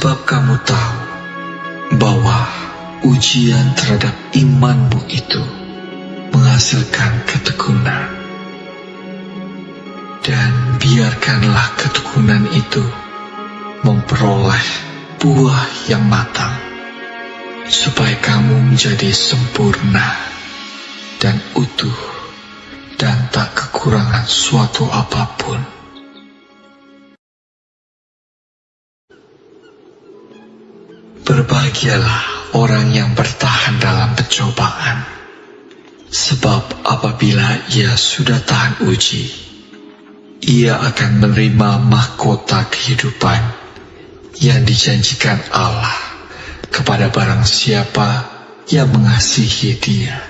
Sebab kamu tahu bahwa ujian terhadap imanmu itu menghasilkan ketekunan. Dan biarkanlah ketekunan itu memperoleh buah yang matang, supaya kamu menjadi sempurna dan utuh dan tak kekurangan suatu apapun. Berbahagialah orang yang bertahan dalam pencobaan, sebab apabila ia sudah tahan uji, ia akan menerima mahkota kehidupan yang dijanjikan Allah kepada barang siapa yang mengasihi Dia.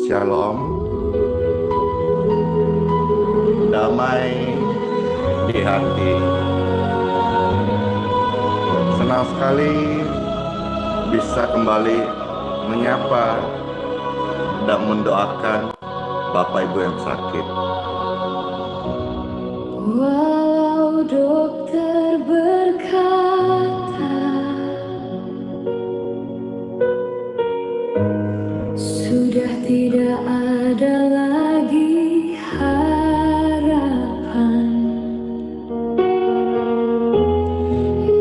Shalom, damai di hati. Senang sekali bisa kembali menyapa dan mendoakan Bapak Ibu yang sakit. Walau dokter berkata sudah tidak ada lagi harapan,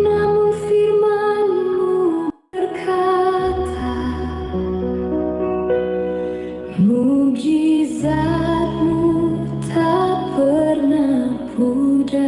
namun firman-Mu berkata, mukjizat-Mu tak pernah pudar.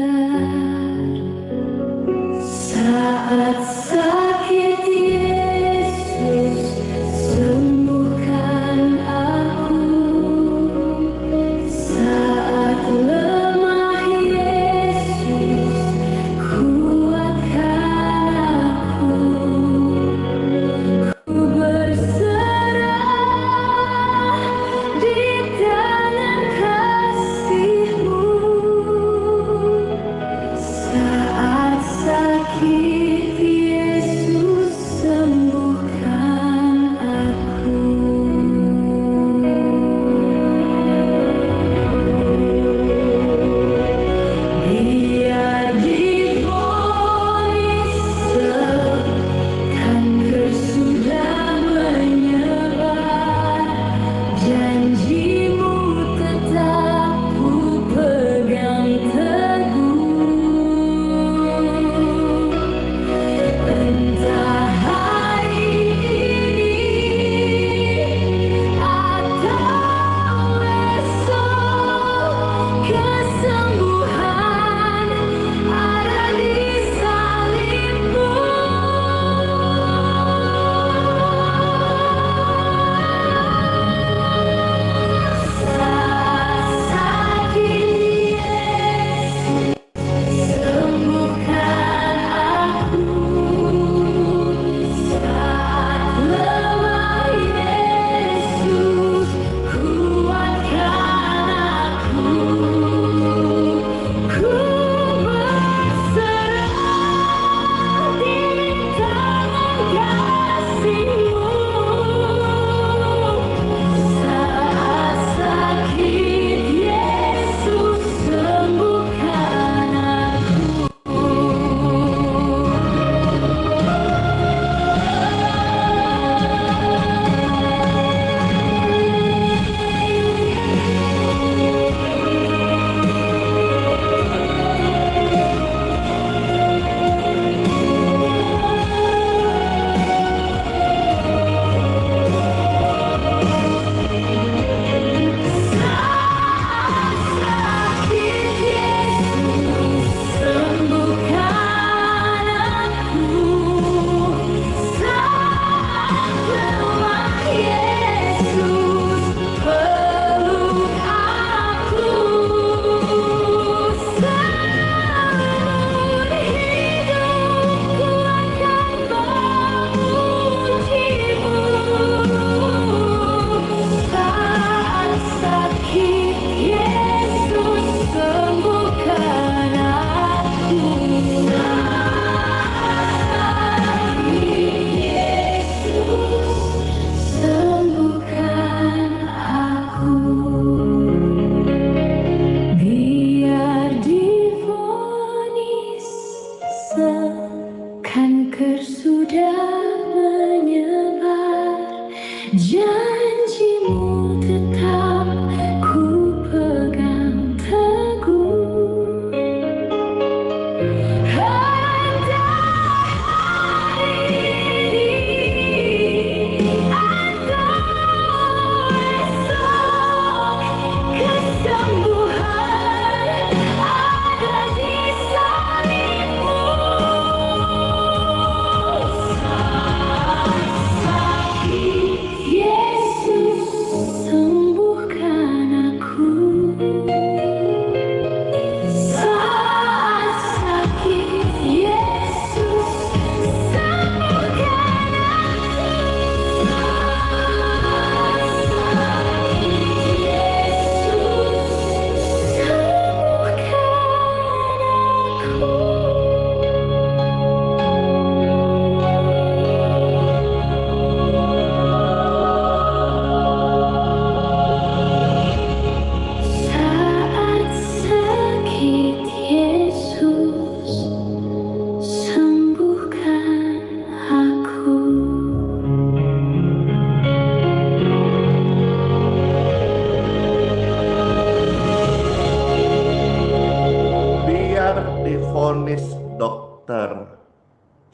divonis dokter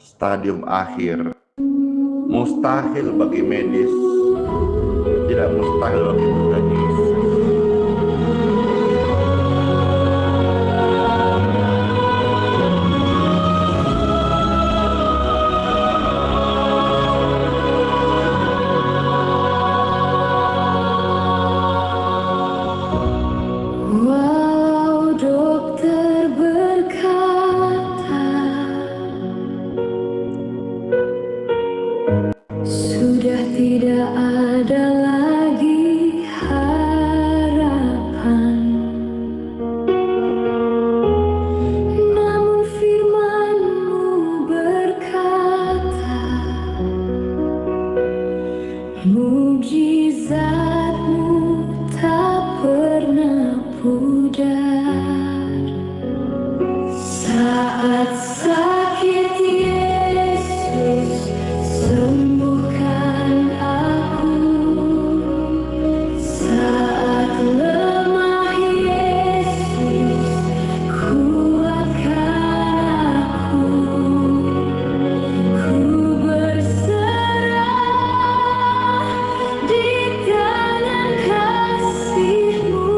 stadium akhir. Mustahil bagi medis, tidak mustahil bagi Tuhan Yesus. Walau dokter berkata sudah tidak ada lagi harapan, namun firman-Mu berkata mukjizat-Mu tak pernah pudar. Saat sakit Yesus sembuhkan aku, saat lemah Yesus kuatkan aku. Ku berserah di tangan kasih-Mu.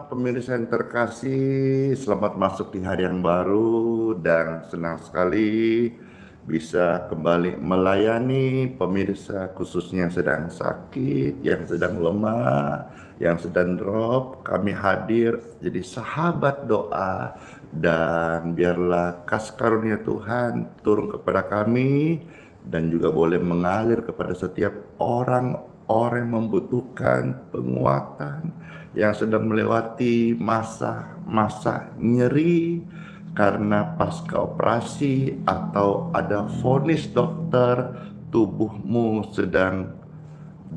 pemirsa yang terkasih, selamat masuk di hari yang baru dan senang sekali bisa kembali melayani pemirsa khususnya yang sedang sakit, yang sedang lemah, yang sedang drop. Kami hadir jadi sahabat doa dan biarlah kasih karunia Tuhan turun kepada kami dan juga boleh mengalir kepada setiap orang yang membutuhkan penguatan, yang sedang melewati masa-masa nyeri karena pasca operasi atau ada vonis dokter tubuhmu sedang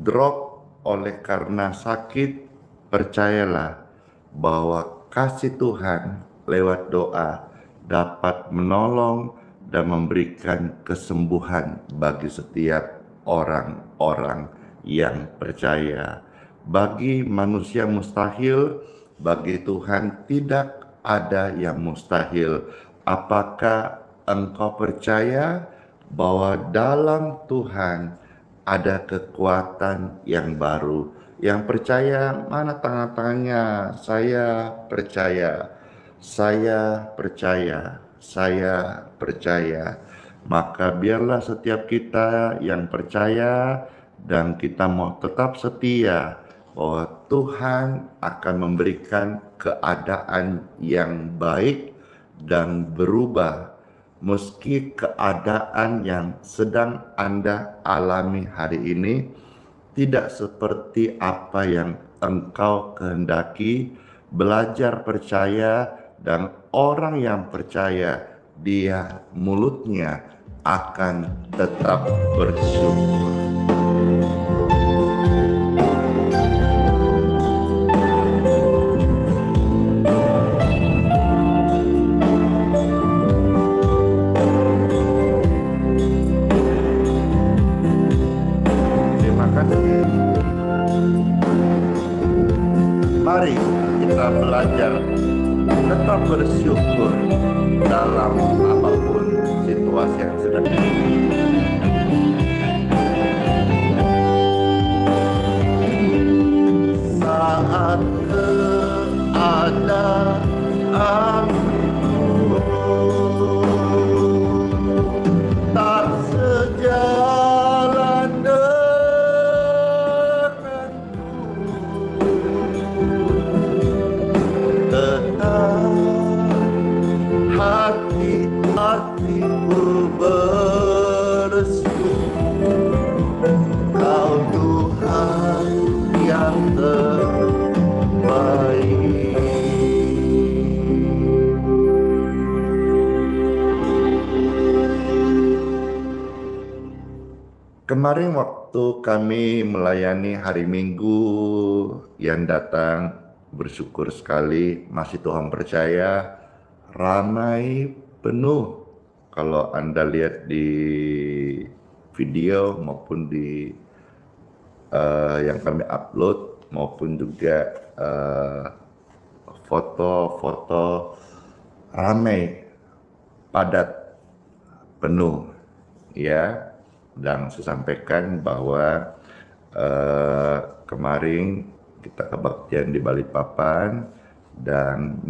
drop oleh karena sakit. Percayalah bahwa kasih Tuhan lewat doa dapat menolong dan memberikan kesembuhan bagi setiap orang-orang yang percaya. Bagi manusia mustahil, bagi Tuhan tidak ada yang mustahil. Apakah engkau percaya bahwa dalam Tuhan ada kekuatan yang baru? Yang percaya, mana tangan-tangannya? Saya percaya, saya percaya, saya percaya. Maka biarlah setiap kita yang percaya dan kita mau tetap setia bahwa Tuhan akan memberikan keadaan yang baik dan berubah. Meski keadaan yang sedang Anda alami hari ini tidak seperti apa yang engkau kehendaki, belajar percaya, dan orang yang percaya dia mulutnya akan tetap bersyukur. Terima kasih. Mari kita belajar tetap bersyukur dalam apapun situasi yang sedang. Saat keadaan tak sejalan denganku, tetap hatiku bersyukur. Kau Tuhan yang terbaik. Kemarin waktu kami melayani hari Minggu yang datang, bersyukur sekali masih Tuhan percaya ramai penuh. Kalau Anda lihat di video maupun di yang kami upload maupun juga foto-foto ramai, padat, penuh, ya. Dan saya sampaikan bahwa kemarin kita kebaktian di Balikpapan dan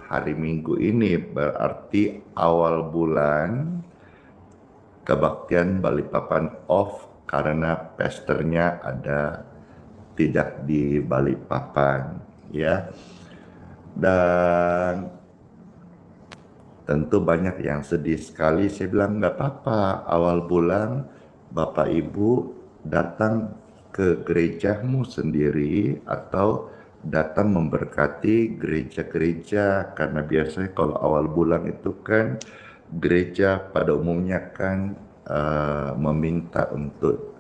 hari Minggu ini berarti awal bulan kebaktian Balikpapan off karena pastornya tidak di Balikpapan, ya. Dan tentu banyak yang sedih sekali. Saya bilang nggak apa-apa, awal bulan Bapak Ibu datang ke gerejamu sendiri atau datang memberkati gereja-gereja, karena biasanya kalau awal bulan itu kan gereja pada umumnya kan meminta untuk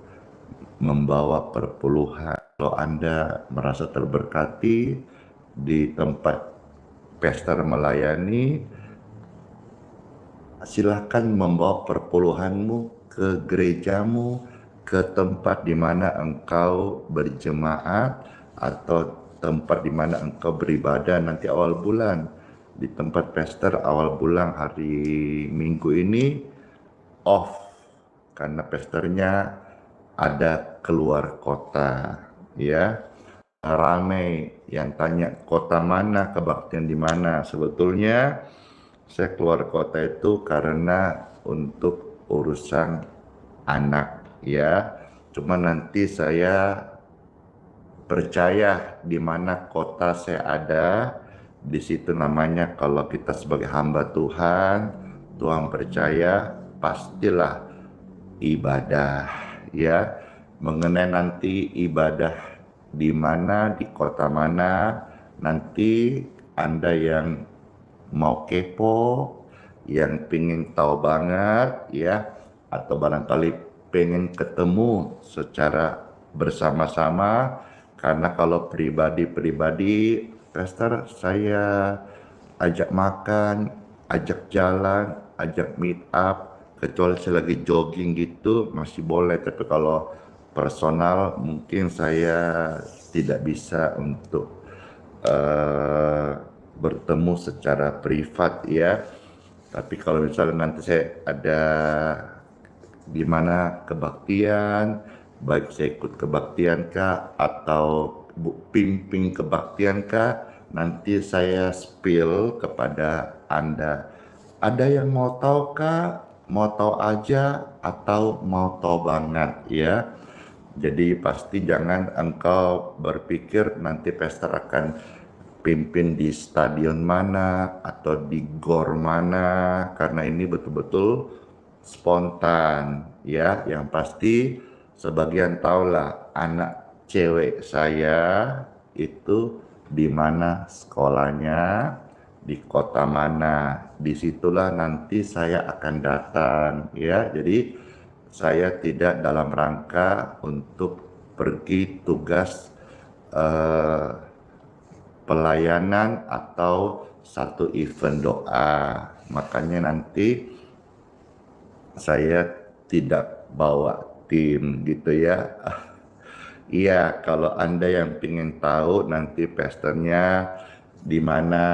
membawa perpuluhan. Kalau Anda merasa terberkati di tempat pastor melayani, silakan membawa perpuluhanmu ke gerejamu, ke tempat di mana engkau berjemaat atau tempat di mana engkau beribadah nanti awal bulan. Di tempat pastor awal bulan hari Minggu ini off karena pastornya ada keluar kota, ya. ramai yang tanya kota mana, kebaktian di mana. Sebetulnya saya keluar kota itu karena untuk urusan anak ya. Cuma nanti saya percaya di mana kota saya ada, di situ namanya kalau kita sebagai hamba Tuhan, Tuhan percaya pastilah ibadah ya. Mengenai nanti ibadah di mana, di kota mana, nanti Anda yang mau kepo, yang pengen tahu banget ya, atau barangkali pengen ketemu secara bersama-sama, karena kalau pribadi-pribadi, Pastor saya ajak makan, ajak jalan, ajak meet up, kecuali saya lagi jogging gitu masih boleh, tapi kalau personal mungkin saya tidak bisa untuk bertemu secara privat ya. Tapi kalau misalnya nanti saya ada di mana kebaktian, baik saya ikut kebaktian kah atau pimpin kebaktian kah, nanti saya spill kepada Anda. Ada yang mau tahu kah? Mau tahu aja atau mau tahu banget ya? Jadi pasti jangan engkau berpikir nanti pastor akan pimpin di stadion mana atau di gor mana, karena ini betul-betul spontan ya. Yang pasti sebagian tahulah anak cewek saya itu di mana sekolahnya, di kota mana, disitulah nanti saya akan datang ya. Jadi saya tidak dalam rangka untuk pergi tugas pelayanan atau satu event doa. Makanya nanti saya tidak bawa tim gitu ya. Iya, kalau Anda yang ingin tahu nanti pastornya di mana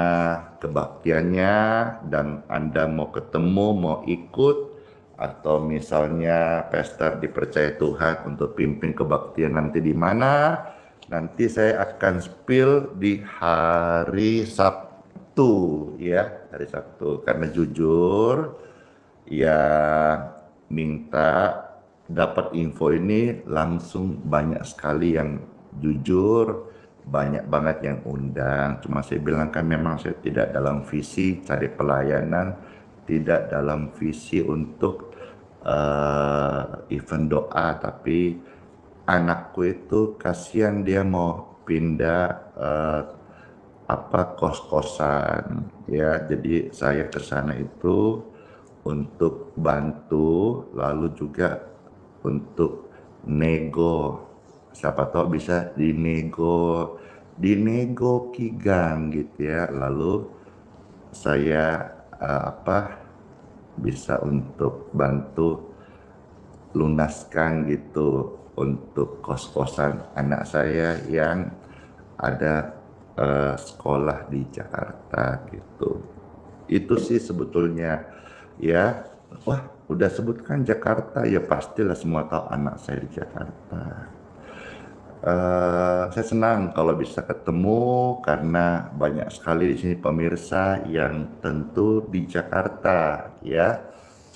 kebaktiannya dan Anda mau ketemu, mau ikut, atau misalnya pastor dipercaya Tuhan untuk pimpin kebaktian nanti di mana, nanti saya akan spill di hari Sabtu ya, hari Sabtu. Karena jujur ya, minta dapat info ini langsung banyak sekali yang jujur, banyak banget yang undang. Cuma saya bilang kan memang saya tidak dalam visi cari pelayanan, tidak dalam visi untuk event doa, tapi anakku itu kasihan dia mau pindah kos-kosan ya. Jadi saya ke sana itu untuk bantu, lalu juga untuk nego, siapa tahu bisa dinego kigang gitu ya. Lalu saya bisa untuk bantu lunaskan gitu untuk kos-kosan anak saya yang ada sekolah di Jakarta gitu. Itu sih sebetulnya ya. Wah, udah sebutkan Jakarta ya, pastilah semua tahu anak saya di Jakarta. Saya senang kalau bisa ketemu karena banyak sekali di sini pemirsa yang tentu di Jakarta ya.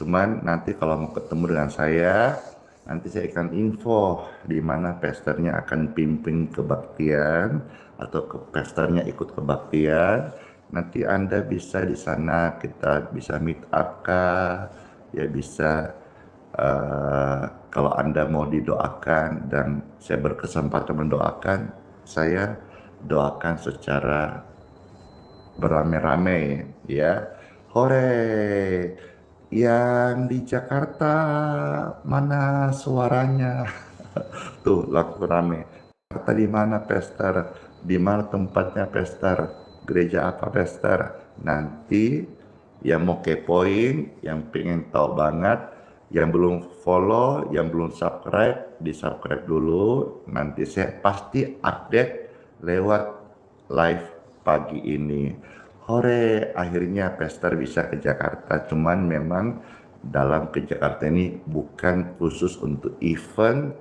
Cuman nanti kalau mau ketemu dengan saya, nanti saya akan info di mana pastornya akan pimpin kebaktian atau pastornya ikut kebaktian. Nanti Anda bisa di sana, kita bisa meet up kah, ya bisa. Kalau Anda mau didoakan dan saya berkesempatan mendoakan, saya doakan secara beramai-ramai ya. Hore, yang di Jakarta mana suaranya? Tuh lagu rame. Jakarta di mana pastor? Di mana tempatnya pastor? Gereja apa pastor? Nanti yang mau kepoin, yang pengen tahu banget, yang belum follow, yang belum subscribe, di-subscribe dulu. Nanti saya pasti update lewat live pagi ini. Hore, akhirnya pastor bisa ke Jakarta. Cuman memang dalam ke Jakarta ini bukan khusus untuk event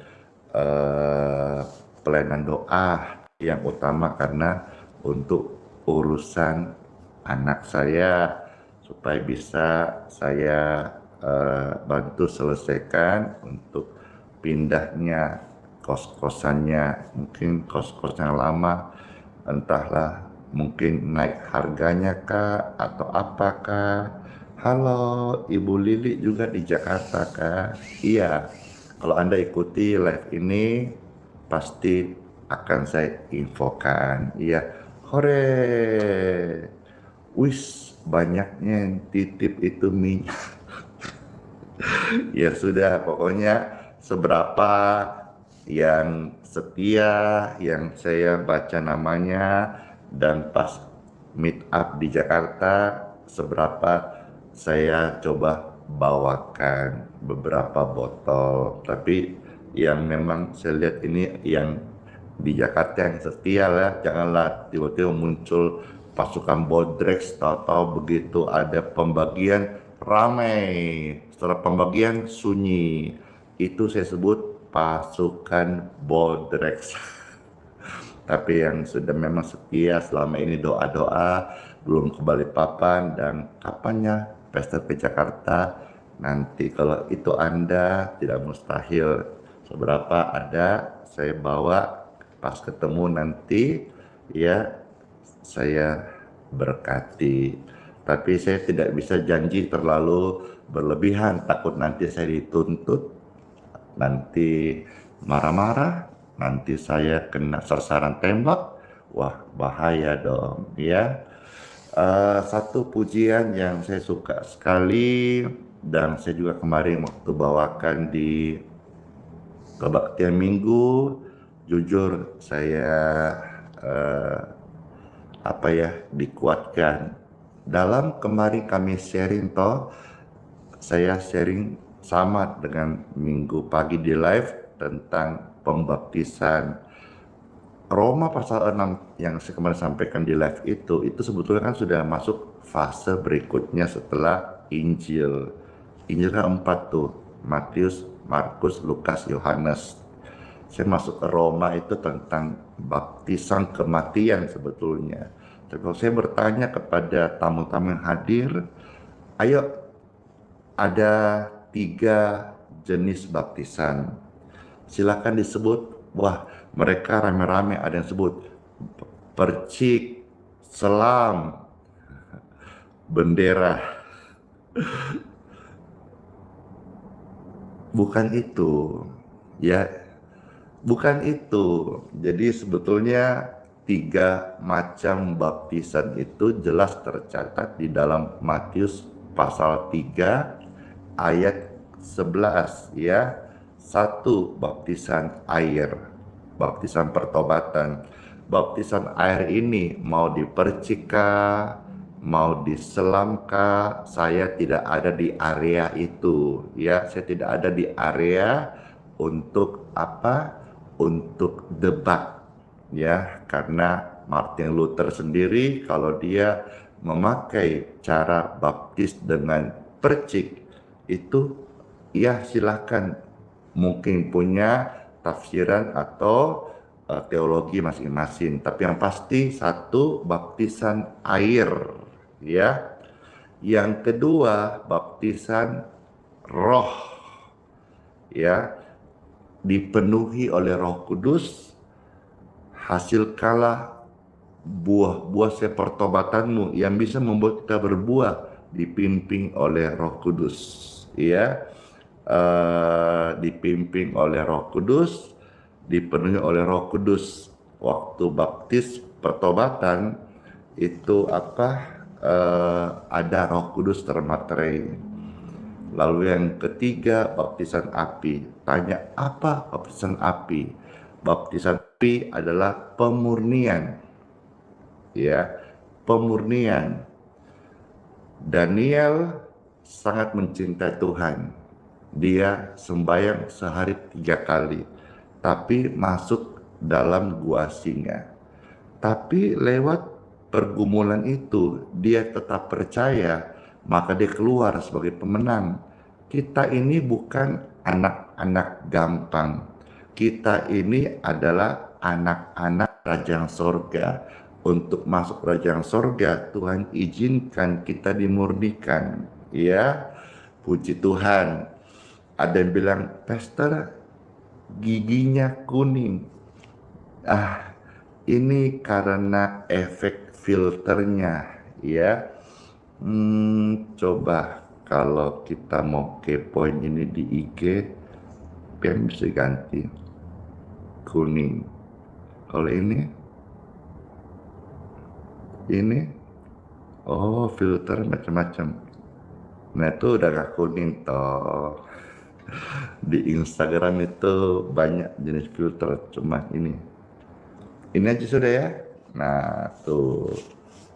pelayanan doa, yang utama karena untuk urusan anak saya supaya bisa saya bantu selesaikan untuk pindahnya kos-kosannya, mungkin kos-kos yang lama, entahlah mungkin naik harganya kah atau apakah. Halo, Ibu Lili juga di Jakarta kah? Iya, kalau Anda ikuti live ini pasti akan saya infokan. Iya, hore. Wis, banyaknya yang titip itu minyak. Ya sudah, pokoknya seberapa yang setia, yang saya baca namanya, dan pas meet up di Jakarta, seberapa saya coba bawakan beberapa botol. Tapi yang memang saya lihat ini yang di Jakarta yang setia ya, janganlah tiba-tiba muncul pasukan Bodrex, tahu-tahu begitu ada pembagian ramai, setelah pembagian sunyi. Itu saya sebut pasukan Bodrex. Tapi yang sudah memang setia selama ini doa-doa, belum ke Balikpapan, dan kapannya pesta ke Jakarta, nanti kalau itu Anda tidak mustahil seberapa ada, saya bawa pas ketemu nanti ya, saya berkati. Tapi saya tidak bisa janji terlalu berlebihan, takut nanti saya dituntut, nanti marah-marah, nanti saya kena sasaran tembak, wah bahaya dong ya. Satu pujian yang saya suka sekali, dan saya juga kemarin waktu bawakan di kebaktian minggu, jujur saya dikuatkan. Dalam kemarin kami sharing saya sharing sama dengan minggu pagi di live tentang pembaptisan. Roma pasal 6 yang saya kemarin sampaikan di live itu sebetulnya kan sudah masuk fase berikutnya setelah Injil. Injil kan 4 tuh, Matius, Markus, Lukas, Yohanes. Saya masuk ke Roma itu tentang baptisan kematian sebetulnya. Tapi kalau saya bertanya kepada tamu-tamu yang hadir, ayo, ada 3 jenis baptisan. Silakan disebut. Wah, mereka rame-rame ada yang sebut percik, selam, bendera. Bukan itu, ya. Bukan itu. Jadi sebetulnya 3 macam baptisan itu jelas tercatat di dalam Matius pasal 3 ayat 11 ya. 1, baptisan air, baptisan pertobatan. Baptisan air ini mau dipercikkah, mau diselamkah, saya tidak ada di area itu ya. Saya tidak ada di area untuk apa? Untuk debat ya, karena Martin Luther sendiri kalau dia memakai cara baptis dengan percik itu ya silahkan, mungkin punya tafsiran atau teologi masing-masing. Tapi yang pasti 1, baptisan air ya. Yang kedua, baptisan roh ya, dipenuhi oleh Roh Kudus, hasilkanlah buah-buah sepertobatanmu yang bisa membuat kita berbuah, dipimpin oleh Roh Kudus ya. Dipimpin oleh Roh Kudus, dipenuhi oleh Roh Kudus. Waktu baptis pertobatan itu ada Roh Kudus termaterai. Lalu yang ketiga, baptisan api. Tanya, apa baptisan api? Baptisan api adalah pemurnian. Ya, pemurnian. Daniel sangat mencintai Tuhan. Dia sembahyang sehari 3 kali, tapi masuk dalam gua singa. Tapi lewat pergumulan itu, dia tetap percaya, maka dia keluar sebagai pemenang. Kita ini bukan anak-anak gampang. Kita ini adalah anak-anak kerajaan sorga. Untuk masuk kerajaan sorga, Tuhan izinkan kita dimurnikan. Ya, puji Tuhan. Ada yang bilang, Pastor, giginya kuning. Ini karena efek filternya, ya. Coba kalau kita mau kepoin ini di IG, PM bisa ganti kuning. Kalau ini, oh filter macam-macam. Nah itu udah gak kuning toh. Di Instagram itu banyak jenis filter, cuma ini aja sudah ya. Nah tuh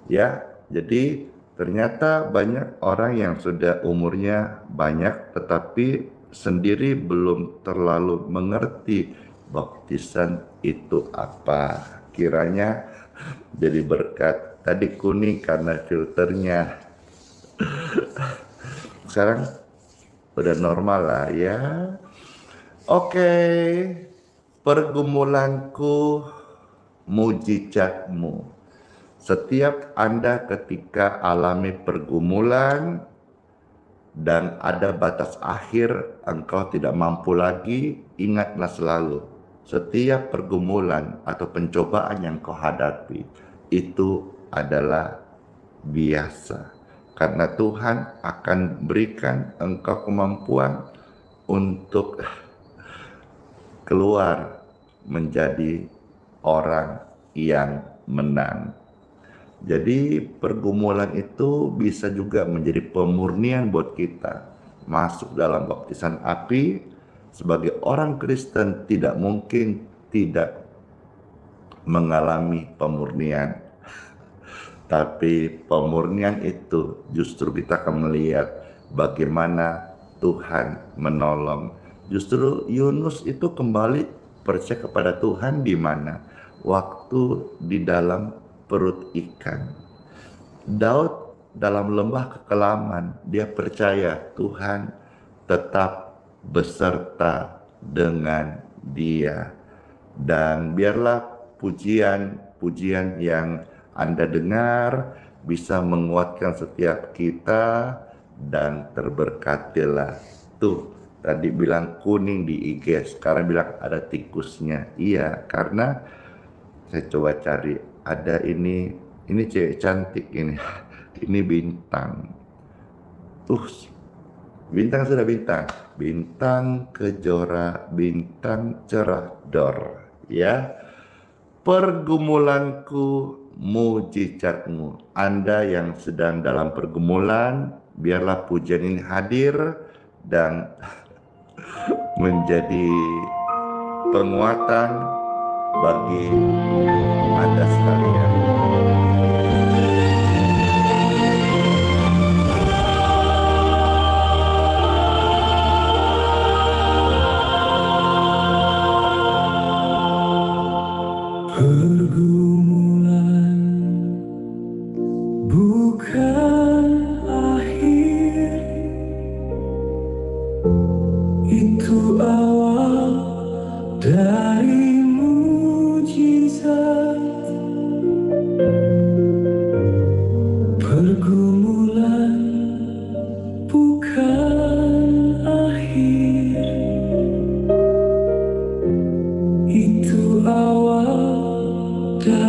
ya, jadi ternyata banyak orang yang sudah umurnya banyak tetapi sendiri belum terlalu mengerti baptisan itu apa. Kiranya jadi berkat. Tadi kuning karena filternya. Sekarang udah normal lah ya. Oke, pergumulanku mujizatmu. Setiap Anda ketika alami pergumulan dan ada batas akhir, engkau tidak mampu lagi, ingatlah selalu, setiap pergumulan atau pencobaan yang kau hadapi itu adalah biasa. Karena Tuhan akan berikan engkau kemampuan untuk keluar menjadi orang yang menang. Jadi pergumulan itu bisa juga menjadi pemurnian buat kita. Masuk dalam baptisan api, sebagai orang Kristen tidak mungkin tidak mengalami pemurnian. Tapi pemurnian itu justru kita akan melihat bagaimana Tuhan menolong. Justru Yunus itu kembali percaya kepada Tuhan di mana? Waktu di dalam perut ikan. Daud dalam lembah kekelaman, dia percaya Tuhan tetap beserta dengan dia. Dan biarlah pujian yang Anda dengar bisa menguatkan setiap kita dan terberkatilah. Tuh, tadi bilang kuning di IG, sekarang bilang ada tikusnya. Iya, karena saya coba cari, ada ini cewek cantik ini. Ini bintang. Bintang sudah bintang. Bintang kejora, bintang cerah dor. Ya. Pergumulanku, mujizatmu. Anda yang sedang dalam pergumulan, biarlah pujian ini hadir dan menjadi penguatan bagi Anda sekalian. Pergumulan bukan akhir, itu awal dari mujizat. Pergumulan bukan akhir, itu awal dari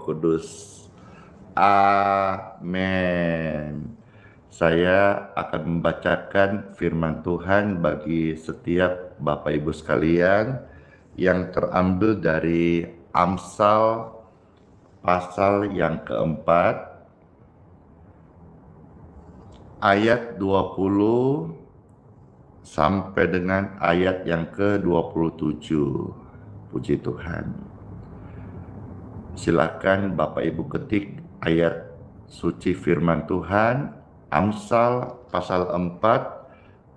Kudus. Amin. Saya akan membacakan firman Tuhan bagi setiap Bapak Ibu sekalian yang terambil dari Amsal pasal yang keempat ayat 20 sampai dengan ayat yang ke-27. Puji Tuhan. Silakan Bapak Ibu ketik ayat suci firman Tuhan, Amsal pasal 4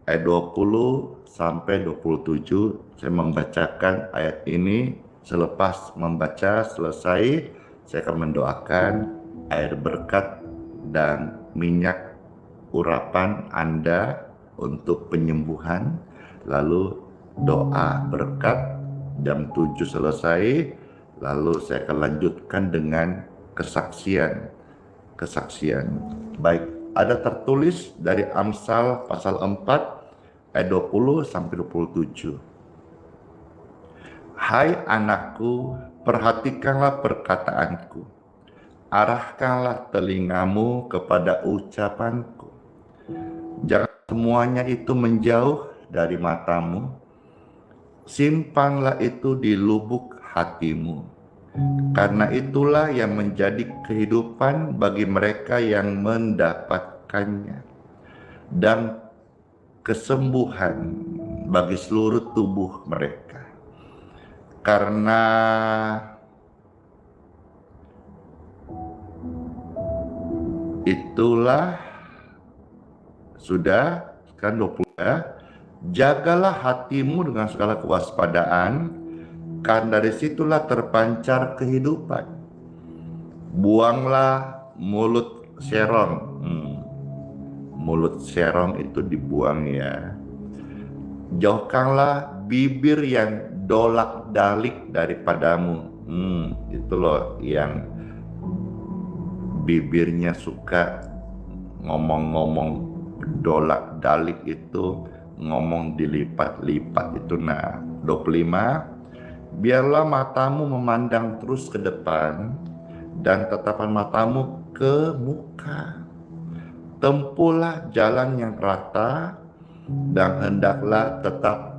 ayat 20 sampai 27. Saya membacakan ayat ini, selepas membaca selesai, saya akan mendoakan air berkat dan minyak urapan Anda untuk penyembuhan, lalu doa berkat jam 7 selesai, lalu saya akan lanjutkan dengan kesaksian. Baik, ada tertulis dari Amsal pasal 4 ayat 20 sampai 27. Hai anakku, perhatikanlah perkataanku, arahkanlah telingamu kepada ucapanku. Jangan semuanya itu menjauh dari matamu, simpanlah itu di lubuk hatimu, karena itulah yang menjadi kehidupan bagi mereka yang mendapatkannya, dan kesembuhan bagi seluruh tubuh mereka. Karena itulah sudah kan 20 ya. Jagalah hatimu dengan segala kewaspadaan, karena dari situlah terpancar kehidupan. Buanglah mulut serong. Mulut serong itu dibuang ya. Jauhkanlah bibir yang dolak-dalik daripadamu. Itu loh yang bibirnya suka ngomong-ngomong dolak-dalik, itu ngomong dilipat-lipat itu. Nah, 25, biarlah matamu memandang terus ke depan dan tatapan matamu ke muka. Tempuhlah jalan yang rata dan hendaklah tetap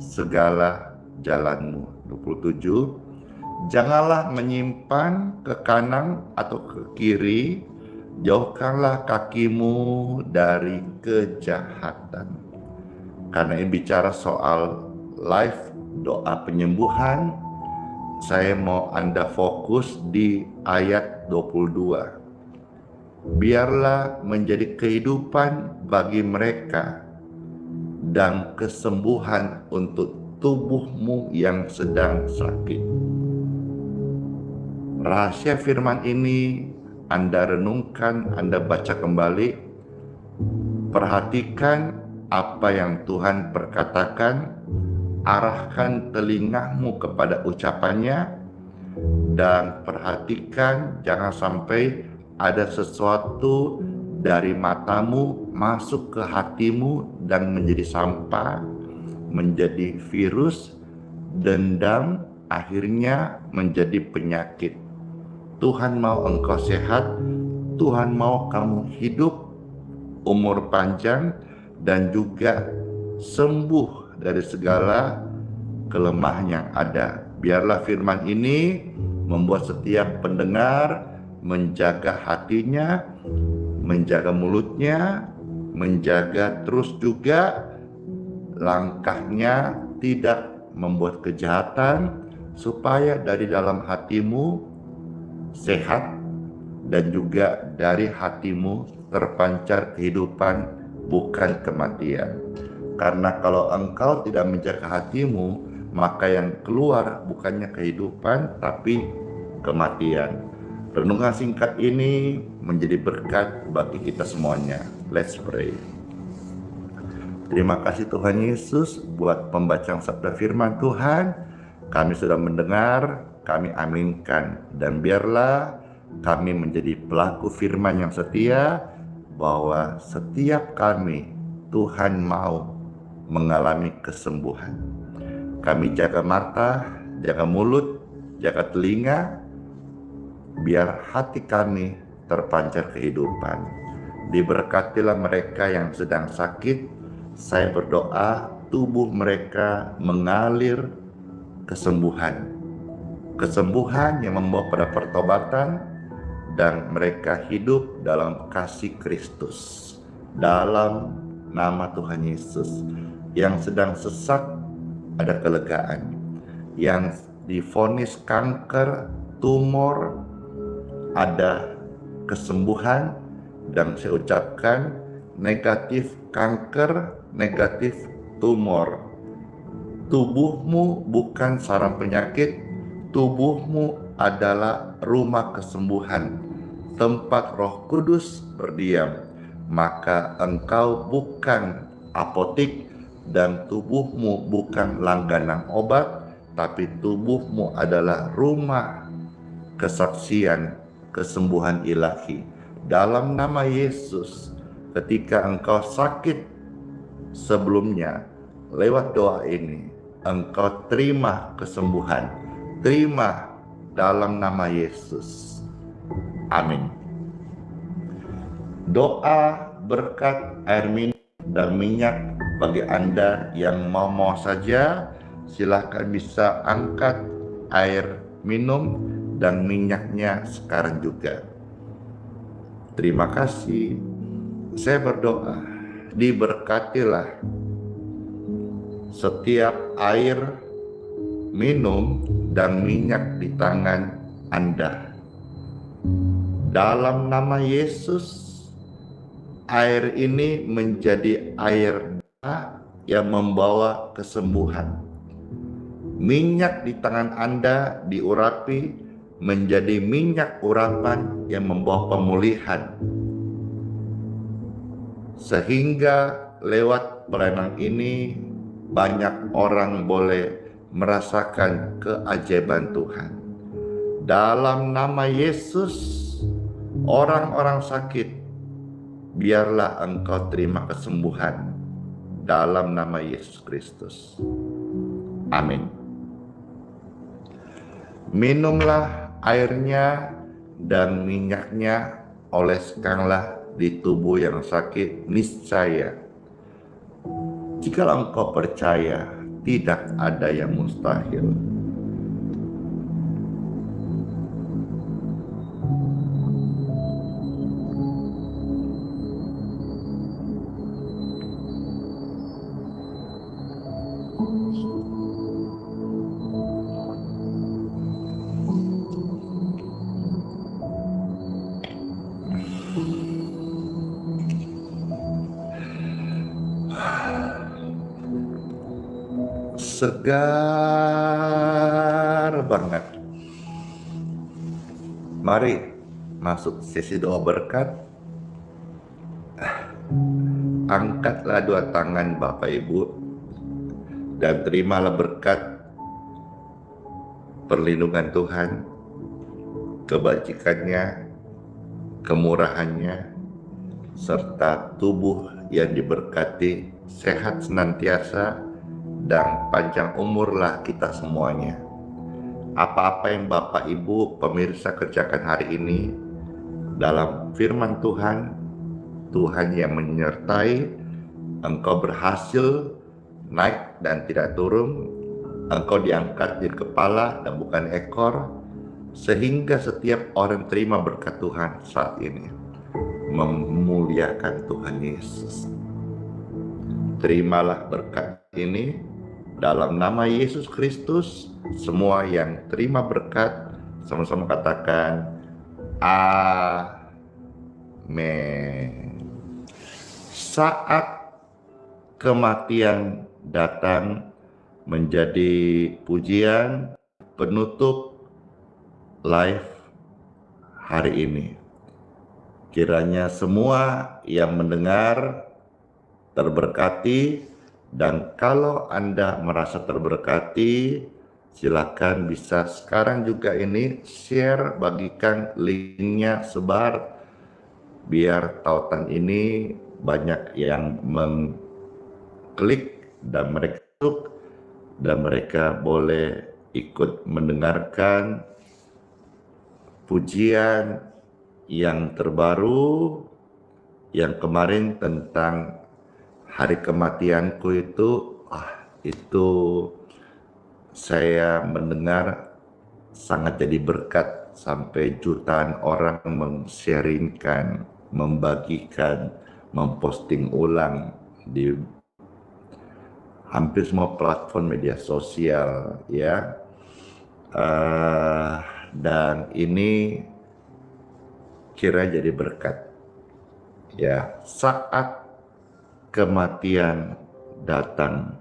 segala jalanmu. 27, janganlah menyimpan ke kanan atau ke kiri, jauhkanlah kakimu dari kejahatan. Karena ini bicara soal live doa penyembuhan, saya mau Anda fokus di ayat 22. Biarlah menjadi kehidupan bagi mereka dan kesembuhan untuk tubuhmu yang sedang sakit. Rahasia firman ini Anda renungkan, Anda baca kembali, perhatikan apa yang Tuhan perkatakan, arahkan telingamu kepada ucapannya, dan perhatikan jangan sampai ada sesuatu dari matamu masuk ke hatimu dan menjadi sampah, menjadi virus, dendam, akhirnya menjadi penyakit. Tuhan mau engkau sehat, Tuhan mau kamu hidup, umur panjang, dan juga sembuh dari segala kelemahan yang ada. Biarlah firman ini membuat setiap pendengar menjaga hatinya, menjaga mulutnya, menjaga terus juga langkahnya tidak membuat kejahatan, supaya dari dalam hatimu sehat dan juga dari hatimu terpancar kehidupan, bukan kematian. Karena kalau engkau tidak menjaga hatimu, maka yang keluar bukannya kehidupan tapi kematian. Renungan singkat ini menjadi berkat bagi kita semuanya. Let's pray. Terima kasih Tuhan Yesus buat pembacaan sabda firman Tuhan. Kami sudah mendengar, kami aminkan, dan biarlah kami menjadi pelaku firman yang setia, bahwa setiap kami Tuhan mau mengalami kesembuhan. Kami jaga mata, jaga mulut, jaga telinga, biar hati kami terpancar kehidupan. Diberkatilah mereka yang sedang sakit. Saya berdoa tubuh mereka mengalir kesembuhan. Kesembuhan yang membawa pada pertobatan dan mereka hidup dalam kasih Kristus. Dalam nama Tuhan Yesus. Yang sedang sesak ada kelegaan. Yang divonis kanker, tumor, ada kesembuhan. Dan saya ucapkan negatif kanker, negatif tumor. Tubuhmu bukan sarang penyakit, tubuhmu adalah rumah kesembuhan, tempat Roh Kudus berdiam. Maka engkau bukan apotik dan tubuhmu bukan langganan obat, tapi tubuhmu adalah rumah kesaksian kesembuhan ilahi. Dalam nama Yesus, ketika engkau sakit sebelumnya, lewat doa ini, engkau terima kesembuhan. Terima dalam nama Yesus. Amin. Doa berkat air minum dan minyak bagi Anda yang mau saja, silakan bisa angkat air minum dan minyaknya sekarang juga. Terima kasih. Saya berdoa, diberkatilah setiap air minum dan minyak di tangan Anda. Dalam nama Yesus, air ini menjadi air yang membawa kesembuhan. Minyak di tangan Anda diurapi menjadi minyak urapan yang membawa pemulihan. Sehingga lewat pelayanan ini banyak orang boleh merasakan keajaiban Tuhan. Dalam nama Yesus, orang-orang sakit, biarlah engkau terima kesembuhan. Dalam nama Yesus Kristus. Amin. Minumlah airnya dan minyaknya, oleskanlah di tubuh yang sakit, niscaya jika engkau percaya tidak ada yang mustahil. Segar banget. Mari masuk sesi doa berkat. Angkatlah dua tangan Bapak Ibu dan terimalah berkat perlindungan Tuhan, kebajikannya, kemurahannya, serta tubuh yang diberkati, sehat senantiasa, dan panjang umurlah kita semuanya. Apa-apa yang Bapak Ibu pemirsa kerjakan hari ini dalam firman Tuhan, Tuhan yang menyertai, engkau berhasil naik dan tidak turun, engkau diangkat di kepala dan bukan ekor, sehingga setiap orang terima berkat Tuhan saat ini memuliakan Tuhan Yesus. Terimalah berkat ini dalam nama Yesus Kristus. Semua yang terima berkat sama-sama katakan amin. Saat kematian datang menjadi pujian penutup live hari ini. Kiranya semua yang mendengar terberkati, dan kalau Anda merasa terberkati, silakan bisa sekarang juga ini share, bagikan linknya, sebar, biar tautan ini banyak yang mengklik dan mereka masuk, dan mereka boleh ikut mendengarkan pujian yang terbaru yang kemarin tentang hari kematianku itu saya mendengar sangat jadi berkat sampai jutaan orang men-sharingkan, membagikan, memposting ulang di hampir semua platform media sosial ya. Dan ini kira jadi berkat ya. Saat kematian datang,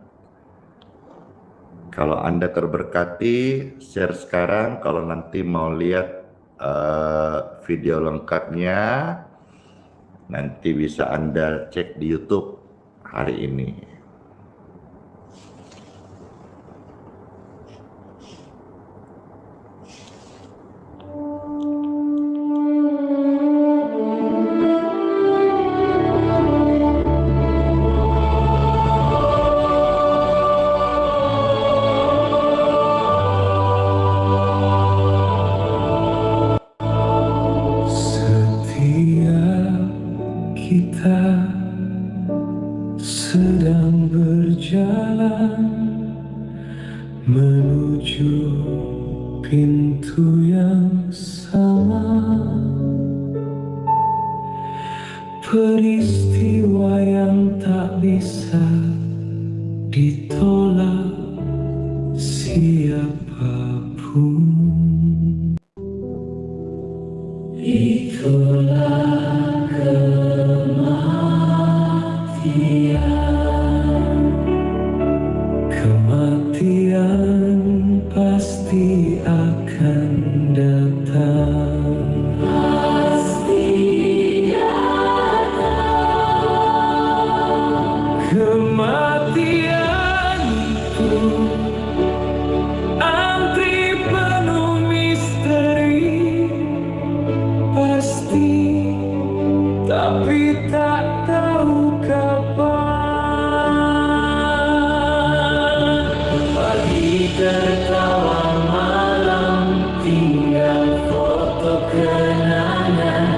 kalau Anda terberkati, share sekarang. Kalau nanti mau lihat video lengkapnya, nanti bisa Anda cek di YouTube hari ini. Setiap kita sedang berjalan menuju pintu yang sama. Peristiwa yang tak bisa ditolak siapapun. Itulah kematian. Kematian pasti akan datang. Kematian itu antri penuh misteri, pasti, tapi tak tahu kapan. Pagi tertawa malam tinggal foto kenangan,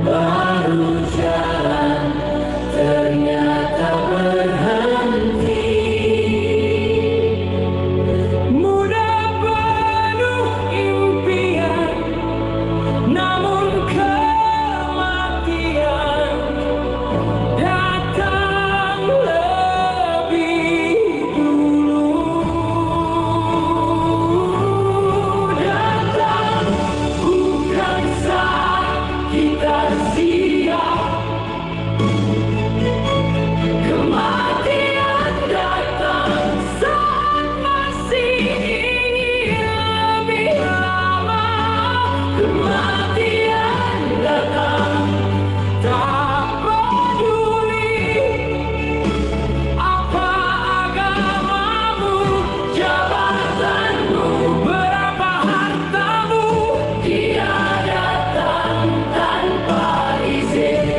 baru jalan ternyata berhenti. Mudah penuh impian, namun kematian datang lebih dulu. Datang bukan saat kita siap. Kematian datang saat masih ingin lebih lama. Kematian datang tak peduli apa agamamu, jabatanmu, berapa hartamu. Dia datang tanpa izin.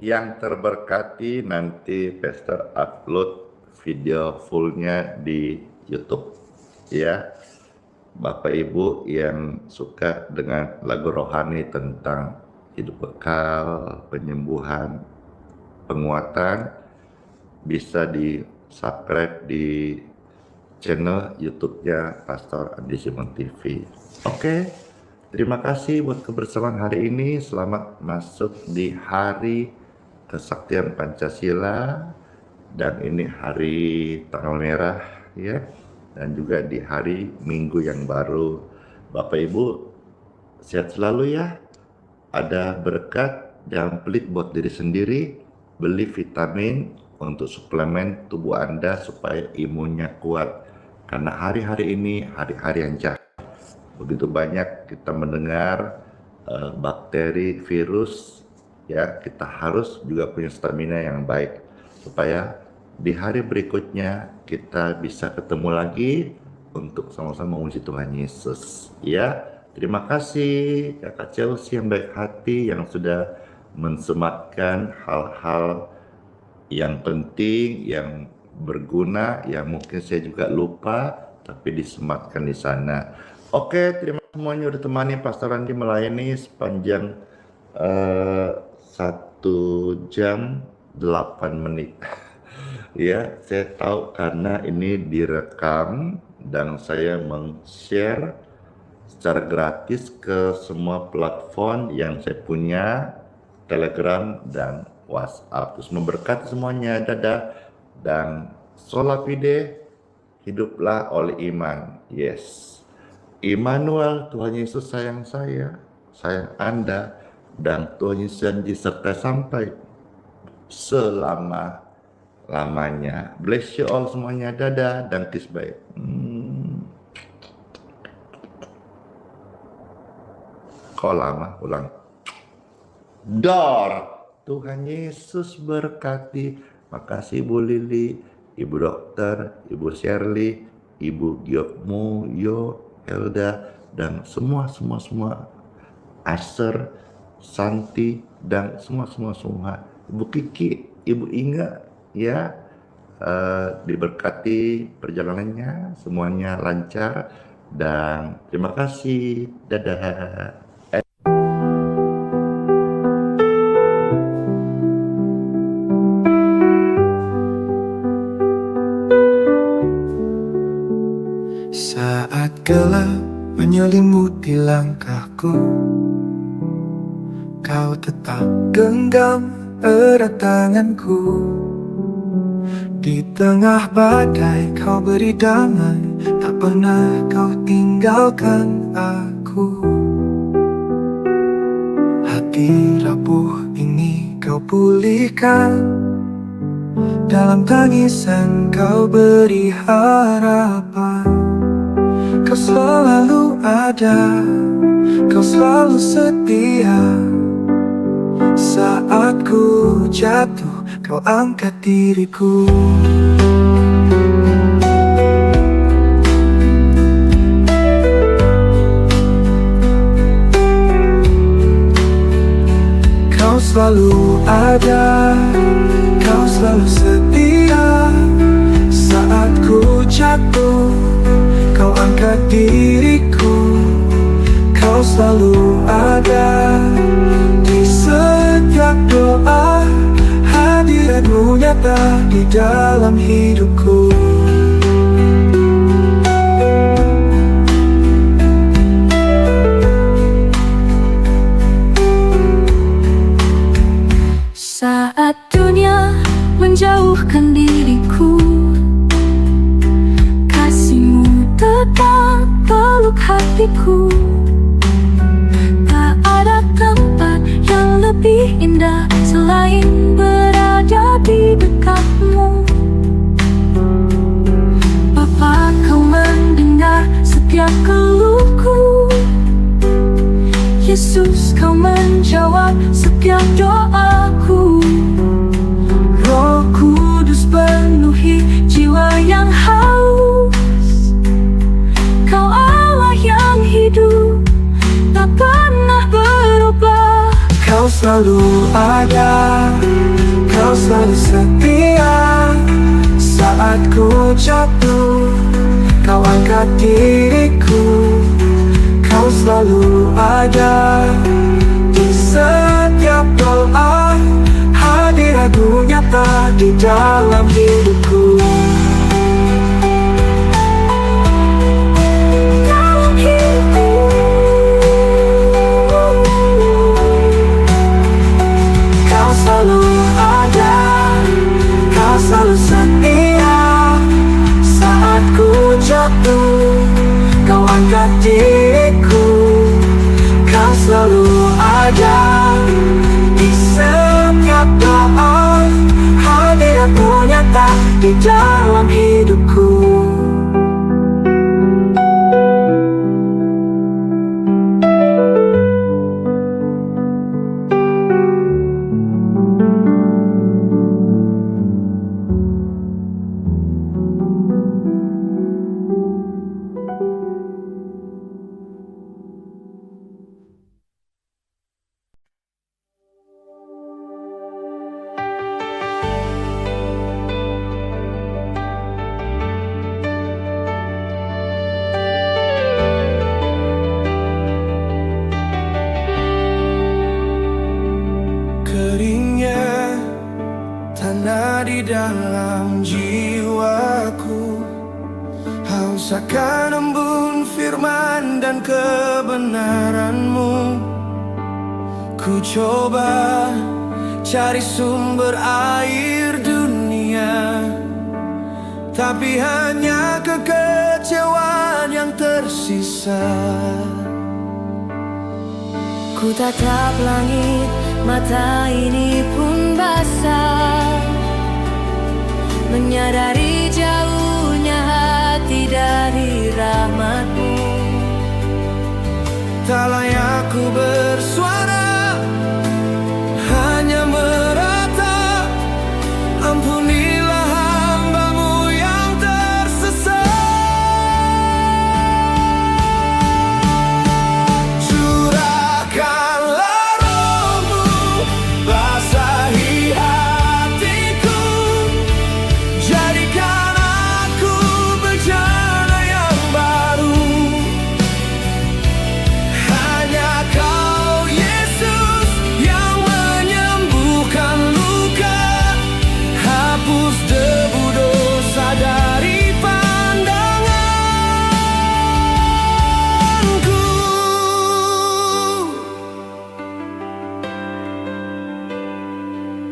yang terberkati nanti Pastor upload video fullnya di YouTube ya. Bapak Ibu yang suka dengan lagu rohani tentang hidup kekal, penyembuhan, penguatan, bisa di subscribe di channel YouTube-nya Pastor Andi Simon TV. Oke, terima kasih buat kebersamaan hari ini. Selamat masuk di hari Kesaktian Pancasila, dan ini hari tanggal merah ya, dan juga di hari Minggu yang baru. Bapak Ibu sehat selalu ya. Ada berkat, jangan pelit buat diri sendiri. Beli vitamin untuk suplemen tubuh Anda supaya imunnya kuat. Karena hari-hari ini hari-hari yang jahat. Begitu banyak kita mendengar bakteri, virus, ya kita harus juga punya stamina yang baik supaya di hari berikutnya kita bisa ketemu lagi untuk sama-sama memuji Tuhan Yesus. Ya, terima kasih Kakak Chelsea yang baik hati yang sudah mensematkan hal-hal yang penting, yang berguna, yang mungkin saya juga lupa, tapi disematkan di sana. Oke, terima kasih semuanya udah temani Pastor Andi melayani sepanjang 1 jam 8 menit. Ya, saya tahu karena ini direkam dan saya meng-share secara gratis ke semua platform yang saya punya, Telegram dan WhatsApp. Terus memberkati semuanya. Dadah. Dan sola fide, hiduplah oleh iman. Yes. Immanuel, Tuhan Yesus sayang saya, sayang Anda, dan Tuhan Yesus janji serta sampai selama-lamanya. Bless you all semuanya. Dadah dan kiss bye. Kok lama? Ulang. Dor. Tuhan Yesus berkati. Makasih Ibu Lili, Ibu Dokter, Ibu Shirley, Ibu Giokmu, Yo, Helda, dan semua. Aser, Santi, dan semua. Ibu Kiki, Ibu Inga, ya, diberkati perjalanannya, semuanya lancar, dan terima kasih. Dadah. Saat gelap menyelimuti langkahku, Kau tetap genggam erat tanganku. Di tengah badai Kau beri damai, tak pernah Kau tinggalkan aku. Hati rapuh ini Kau pulihkan, dalam tangisan Kau beri harapan. Kau selalu ada, Kau selalu setia. Saat ku jatuh, Kau angkat diriku. Kau selalu ada, Kau selalu setia. Saat ku jatuh, Kau angkat diriku. Kau selalu ada di setiap doa. Hadiratmu nyata di dalam hidupku. Saat dunia menjauhkan diriku, kasih-Mu tetap peluk hatiku. Tak ada tempat yang lebih indah selain berada di dekat-Mu. Bapa, Kau mendengar setiap keluhku. Yesus, Kau menjawab setiap doaku. Roh Kudus penuhi jiwa yang haus. Kau Allah yang hidup, tak pernah berubah. Kau selalu ada, selalu setia. Saat ku jatuh, kau angkat diriku. Kau selalu ada di setiap doa. Hadiratmu nyata di dalam hidupku. Dalam hidupku. Kau selalu ada, kau selalu setia. Saat ku jatuh, kau angkat diriku. Kau selalu ada di setiap doa. Hadiratmu nyata di dalam hidupku. Keringnya tanah di dalam jiwaku, haus akan embun firman dan kebenaran-Mu. Ku coba cari sumber air dunia, tapi hanya kekecewaan yang tersisa. Ku tatap langit, mata ini pun basah, menyadari jauhnya hati dari rahmat-Mu. Tak layak ku bersuara, hanya meratap. Ampunilah hamba-Mu yang tersesat. Curahkanlah Roh-Mu, basahi hatiku. Jadikan aku bejana yang baru. Hanya Kau Yesus yang menyembuhkan luka. Hapus debu dosa dari pandanganku.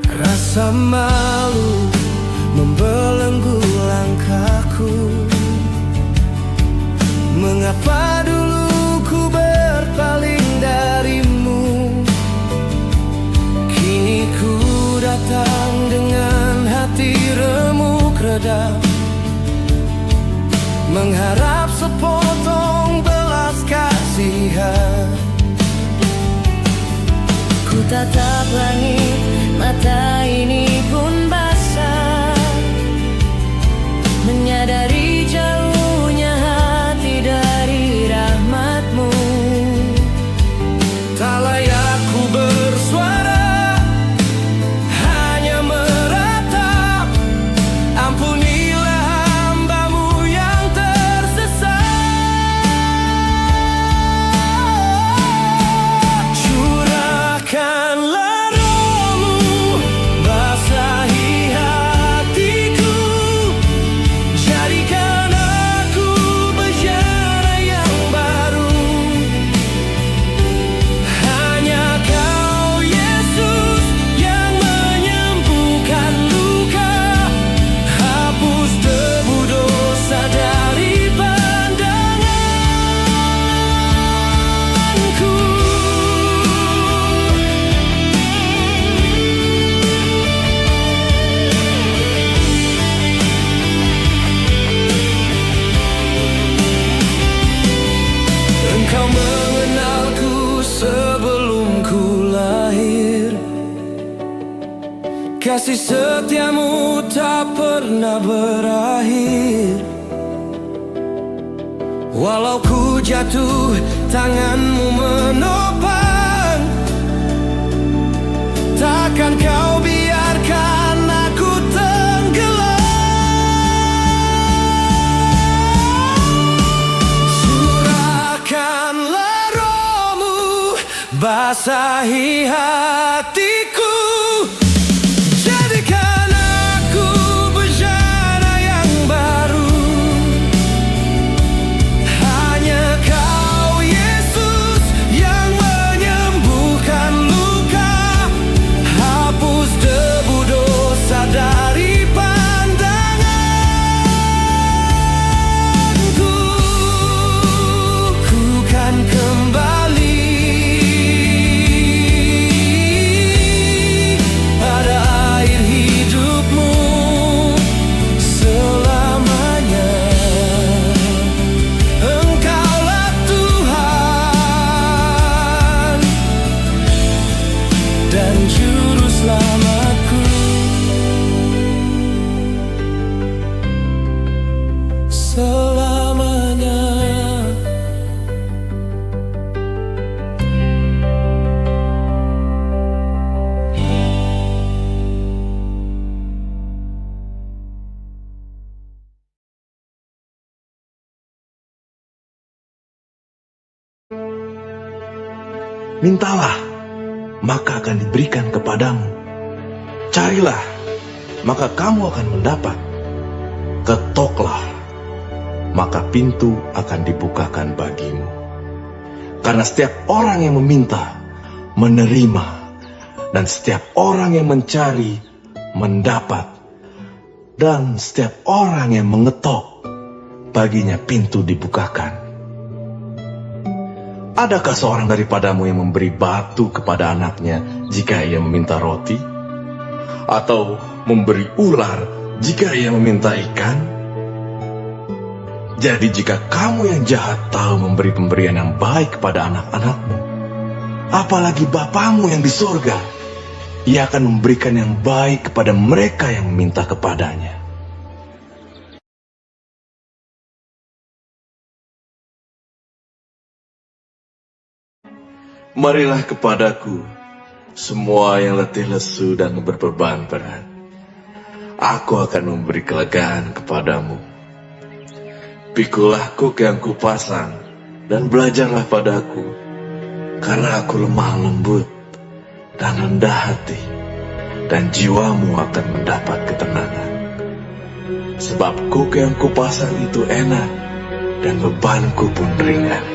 Rasa malu membelenggu langkahku. Mengapa dulu ku berpaling dari-Mu? Kini ku datang dengan hati remuk redam, mengharap sepotong belas kasihan. Ku tatap langit, mata ini pun basah, menyadari jauhnya hati dari rahmat-Mu. Tak layak ku bersuara, hanya meratap. Ampunilah hamba-Mu yang tersesat. Curahkanlah Roh-Mu, basahi hatiku. Jadikan aku bejana yang baru. Hanya Kau Yesus yang menyembuhkan luka. Hapus debu dosa dari pandanganku. Engkau mengenalku sebelum ku lahir. Kasih setia-Mu tak pernah berakhir. Walau ku jatuh, tangan-Mu menopang. Takkan Kau biarkan basahi hatiku. Jadikan aku bejana yang baru. Hanya Kau Yesus yang menyembuhkan luka. Hapus debu dosa dari pandanganku. Ku kan kembali pada air hidupmu selamanya. Engkaulah Tuhan dan Juru Selamatku. Selamanya. Mintalah, maka akan diberikan kepadamu. Carilah, maka kamu akan mendapat. Ketoklah, maka pintu akan dibukakan bagimu. Karena setiap orang yang meminta, menerima, dan setiap orang yang mencari, mendapat. Dan setiap orang yang mengetok, baginya pintu dibukakan. Adakah seorang daripadamu yang memberi batu kepada anaknya jika ia meminta roti? Atau memberi ular jika ia meminta ikan? Jadi jika kamu yang jahat tahu memberi pemberian yang baik kepada anak-anakmu, apalagi Bapamu yang di surga, Ia akan memberikan yang baik kepada mereka yang meminta kepadanya. Marilah kepadaku, semua yang letih lesu dan berbeban berat. Aku akan memberi kelegaan kepadamu. Pikulah kuk yang kupasang, dan belajarlah padaku, karena aku lemah lembut dan rendah hati, dan jiwamu akan mendapat ketenangan. Sebab kuk yang kupasang itu enak, dan bebanku pun ringan.